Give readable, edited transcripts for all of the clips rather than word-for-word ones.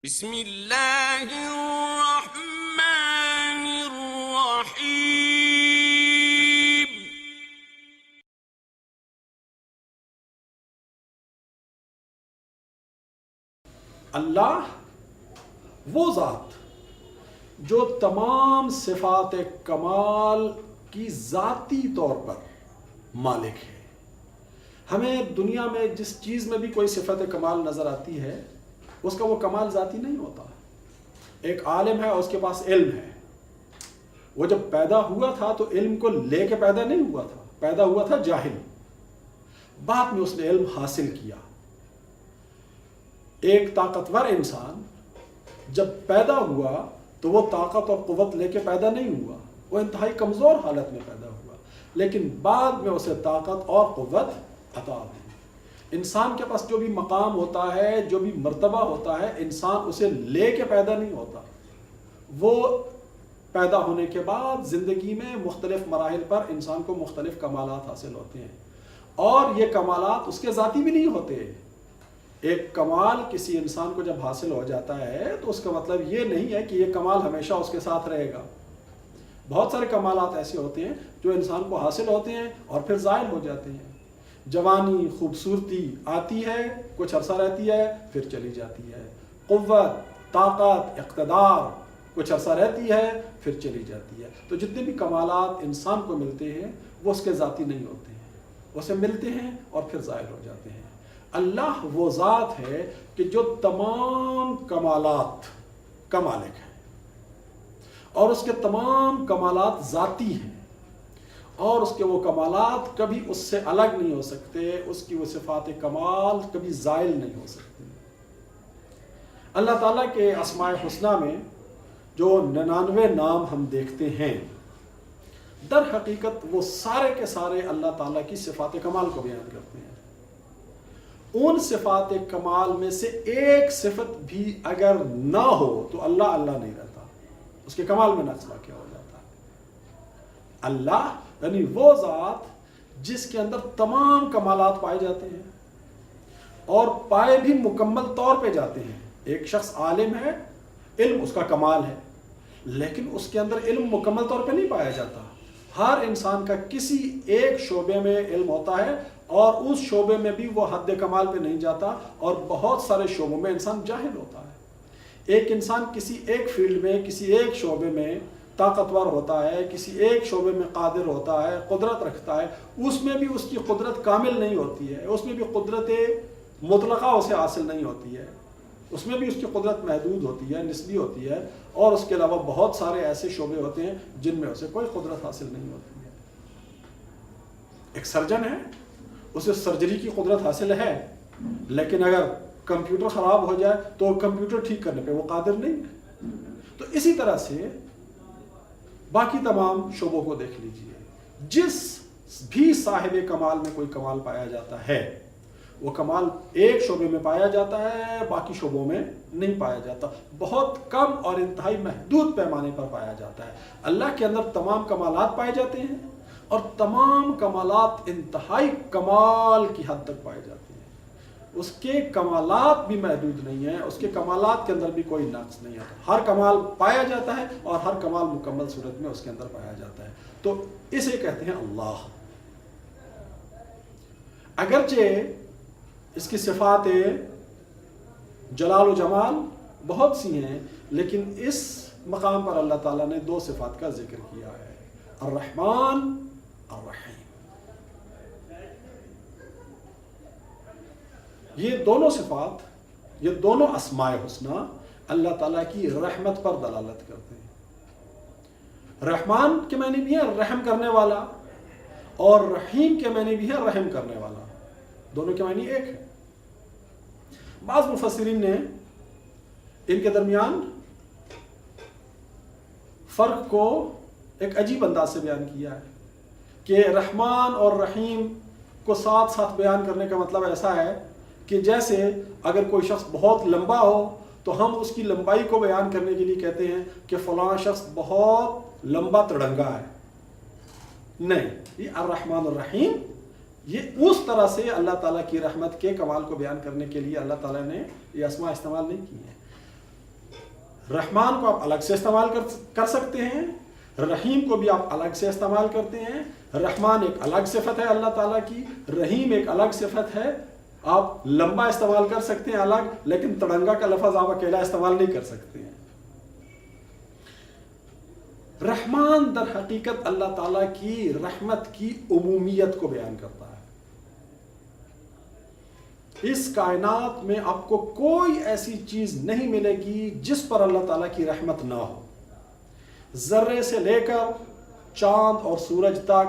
بسم اللہ الرحمن الرحیم۔ اللہ وہ ذات جو تمام صفات کمال کی ذاتی طور پر مالک ہے۔ ہمیں دنیا میں جس چیز میں بھی کوئی صفت کمال نظر آتی ہے اس کا وہ کمال ذاتی نہیں ہوتا۔ ایک عالم ہے، اس کے پاس علم ہے، وہ جب پیدا ہوا تھا تو علم کو لے کے پیدا نہیں ہوا تھا، پیدا ہوا تھا جاہل، بعد میں اس نے علم حاصل کیا۔ ایک طاقتور انسان جب پیدا ہوا تو وہ طاقت اور قوت لے کے پیدا نہیں ہوا، وہ انتہائی کمزور حالت میں پیدا ہوا، لیکن بعد میں اسے طاقت اور قوت عطا ہوئی۔ انسان کے پاس جو بھی مقام ہوتا ہے، جو بھی مرتبہ ہوتا ہے، انسان اسے لے کے پیدا نہیں ہوتا، وہ پیدا ہونے کے بعد زندگی میں مختلف مراحل پر انسان کو مختلف کمالات حاصل ہوتے ہیں، اور یہ کمالات اس کے ذاتی بھی نہیں ہوتے۔ ایک کمال کسی انسان کو جب حاصل ہو جاتا ہے تو اس کا مطلب یہ نہیں ہے کہ یہ کمال ہمیشہ اس کے ساتھ رہے گا۔ بہت سارے کمالات ایسے ہوتے ہیں جو انسان کو حاصل ہوتے ہیں اور پھر زائل ہو جاتے ہیں۔ جوانی، خوبصورتی آتی ہے، کچھ عرصہ رہتی ہے، پھر چلی جاتی ہے۔ قوت، طاقت، اقتدار کچھ عرصہ رہتی ہے، پھر چلی جاتی ہے۔ تو جتنے بھی کمالات انسان کو ملتے ہیں وہ اس کے ذاتی نہیں ہوتے ہیں، اسے ملتے ہیں اور پھر زائل ہو جاتے ہیں۔ اللہ وہ ذات ہے کہ جو تمام کمالات کا مالک ہے، اور اس کے تمام کمالات ذاتی ہیں، اور اس کے وہ کمالات کبھی اس سے الگ نہیں ہو سکتے، اس کی وہ صفات کمال کبھی زائل نہیں ہو سکتے۔ اللہ تعالیٰ کے اسماء حسنہ میں جو 99 نام ہم دیکھتے ہیں، در حقیقت وہ سارے کے سارے اللہ تعالیٰ کی صفات کمال کو بیان کرتے ہیں۔ ان صفات کمال میں سے ایک صفت بھی اگر نہ ہو تو اللہ اللہ نہیں رہتا، اس کے کمال میں نقص واقع ہو جاتا ہے۔ اللہ یعنی وہ ذات جس کے اندر تمام کمالات پائے جاتے ہیں، اور پائے بھی مکمل طور پہ جاتے ہیں۔ ایک شخص عالم ہے، علم اس کا کمال ہے، لیکن اس کے اندر علم مکمل طور پہ نہیں پایا جاتا۔ ہر انسان کا کسی ایک شعبے میں علم ہوتا ہے، اور اس شعبے میں بھی وہ حد کمال پہ نہیں جاتا، اور بہت سارے شعبوں میں انسان جاہل ہوتا ہے۔ ایک انسان کسی ایک فیلڈ میں، کسی ایک شعبے میں طاقتور ہوتا ہے، کسی ایک شعبے میں قادر ہوتا ہے، قدرت رکھتا ہے، اس میں بھی اس کی قدرت کامل نہیں ہوتی ہے، اس میں بھی قدرت مطلقہ اسے حاصل نہیں ہوتی ہے، اس میں بھی اس کی قدرت محدود ہوتی ہے، نسبی ہوتی ہے، اور اس کے علاوہ بہت سارے ایسے شعبے ہوتے ہیں جن میں اسے کوئی قدرت حاصل نہیں ہوتی ہے۔ ایک سرجن ہے، اسے سرجری کی قدرت حاصل ہے، لیکن اگر کمپیوٹر خراب ہو جائے تو کمپیوٹر ٹھیک کرنے پہ وہ قادر نہیں ہے۔ تو اسی طرح سے باقی تمام شعبوں کو دیکھ لیجئے، جس بھی صاحب کمال میں کوئی کمال پایا جاتا ہے، وہ کمال ایک شعبے میں پایا جاتا ہے، باقی شعبوں میں نہیں پایا جاتا، بہت کم اور انتہائی محدود پیمانے پر پایا جاتا ہے۔ اللہ کے اندر تمام کمالات پائے جاتے ہیں، اور تمام کمالات انتہائی کمال کی حد تک پائے جاتے ہیں۔ اس کے کمالات بھی محدود نہیں ہیں، اس کے کمالات کے اندر بھی کوئی نقص نہیں ہے، ہر کمال پایا جاتا ہے، اور ہر کمال مکمل صورت میں اس کے اندر پایا جاتا ہے۔ تو اسے کہتے ہیں اللہ۔ اگرچہ اس کی صفات جلال و جمال بہت سی ہیں، لیکن اس مقام پر اللہ تعالیٰ نے دو صفات کا ذکر کیا ہے، الرحمن الرحیم۔ یہ دونوں صفات، یہ دونوں اسماء حسنہ اللہ تعالیٰ کی رحمت پر دلالت کرتے ہیں۔ رحمان کے معنی بھی ہے رحم کرنے والا، اور رحیم کے معنی بھی ہے رحم کرنے والا، دونوں کے معنی ایک ہے۔ بعض مفسرین نے ان کے درمیان فرق کو ایک عجیب انداز سے بیان کیا ہے کہ رحمان اور رحیم کو ساتھ ساتھ بیان کرنے کا مطلب ایسا ہے کہ جیسے اگر کوئی شخص بہت لمبا ہو تو ہم اس کی لمبائی کو بیان کرنے کے لیے کہتے ہیں کہ فلاں شخص بہت لمبا تڑنگا ہے۔ نہیں، یہ الرحمن الرحیم یہ اس طرح سے اللہ تعالیٰ کی رحمت کے کمال کو بیان کرنے کے لیے اللہ تعالیٰ نے یہ اسماء استعمال نہیں کی ہیں۔ رحمان کو آپ الگ سے استعمال کر سکتے ہیں، رحیم کو بھی آپ الگ سے استعمال کرتے ہیں۔ رحمان ایک الگ صفت ہے اللہ تعالیٰ کی، رحیم ایک الگ صفت ہے۔ آپ لمبا استعمال کر سکتے ہیں الگ، لیکن تڑنگا کا لفظ آپ اکیلا استعمال نہیں کر سکتے ہیں۔ رحمان در حقیقت اللہ تعالیٰ کی رحمت کی عمومیت کو بیان کرتا ہے۔ اس کائنات میں آپ کو کوئی ایسی چیز نہیں ملے گی جس پر اللہ تعالیٰ کی رحمت نہ ہو۔ ذرے سے لے کر چاند اور سورج تک،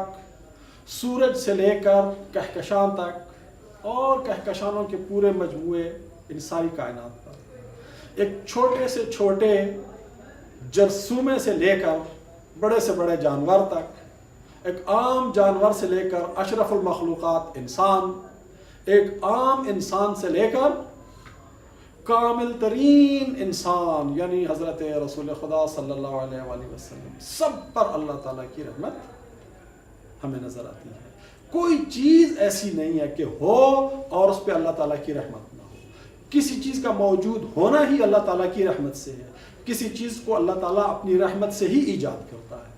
سورج سے لے کر کہکشان تک، اور کہکشانوں کے پورے مجموعے، ان ساری کائنات پر، ایک چھوٹے سے چھوٹے جرثومے سے لے کر بڑے سے بڑے جانور تک، ایک عام جانور سے لے کر اشرف المخلوقات انسان، ایک عام انسان سے لے کر کامل ترین انسان یعنی حضرت رسول خدا صلی اللہ علیہ وآلہ وسلم، سب پر اللہ تعالیٰ کی رحمت ہمیں نظر آتی ہے۔ کوئی چیز ایسی نہیں ہے کہ ہو اور اس پہ اللہ تعالیٰ کی رحمت نہ ہو۔ کسی چیز کا موجود ہونا ہی اللہ تعالیٰ کی رحمت سے ہے، کسی چیز کو اللہ تعالیٰ اپنی رحمت سے ہی ایجاد کرتا ہے۔